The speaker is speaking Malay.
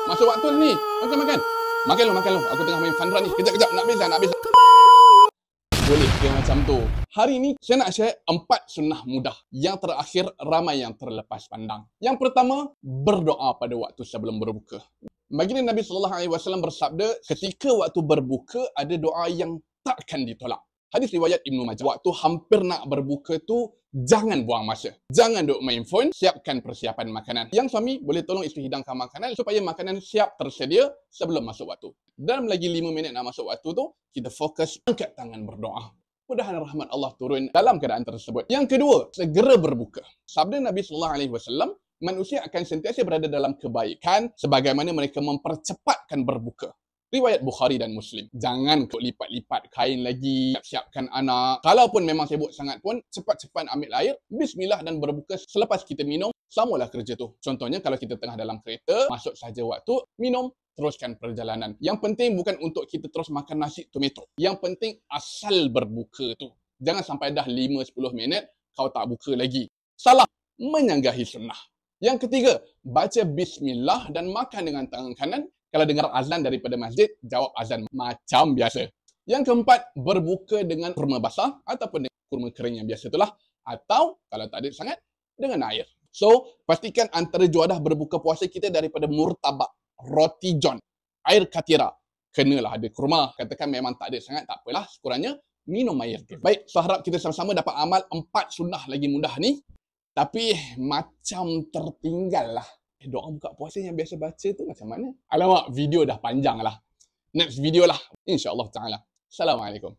Masuk waktu ni. Makan. Makan lu. Aku tengah main fun run ni. Kejap. Nak habis. Boleh ke macam tu? Hari ni saya nak share 4 sunnah mudah yang terakhir ramai yang terlepas pandang. Yang pertama, berdoa pada waktu sebelum berbuka. Baginda Nabi SAW bersabda, ketika waktu berbuka ada doa yang takkan ditolak. Hadis riwayat Ibnu Majah. Waktu hampir nak berbuka tu, jangan buang masa. Jangan duk main phone, siapkan persiapan makanan. Yang suami boleh tolong isteri hidangkan makanan supaya makanan siap tersedia sebelum masuk waktu. Dalam lagi 5 minit nak masuk waktu tu, kita fokus angkat tangan berdoa. Mudah-mudahan rahmat Allah turun dalam keadaan tersebut. Yang kedua, segera berbuka. Sabda Nabi SAW, manusia akan sentiasa berada dalam kebaikan sebagaimana mereka mempercepatkan berbuka. Riwayat Bukhari dan Muslim. Jangan lipat-lipat kain lagi, siapkan anak. Kalaupun memang sibuk sangat pun, cepat-cepat ambil air, bismillah dan berbuka selepas kita minum, samalah kerja tu. Contohnya kalau kita tengah dalam kereta, masuk saja waktu, minum, teruskan perjalanan. Yang penting bukan untuk kita terus makan nasi tomato. Yang penting asal berbuka tu. Jangan sampai dah 5-10 minit, kau tak buka lagi. Salah, menyanggahi sunnah. Yang ketiga, baca bismillah dan makan dengan tangan kanan. Kalau dengar azan daripada masjid, jawab azan macam biasa. Yang keempat, berbuka dengan kurma basah ataupun dengan kurma kering yang biasa itulah. Atau kalau tak ada sangat, dengan air. So, pastikan antara juadah berbuka puasa kita daripada murtabak, roti john, air katira. Kenalah ada kurma. Katakan memang tak ada sangat, tak apalah. Sekurangnya, minum air tu. Baik, so harap kita sama-sama dapat amal 4 sunnah lagi mudah ni. Tapi macam tertinggal lah. Doa buka puasa yang biasa baca tu macam mana? Alamak, video dah panjang lah. Next video lah. InsyaAllah ta'ala. Assalamualaikum.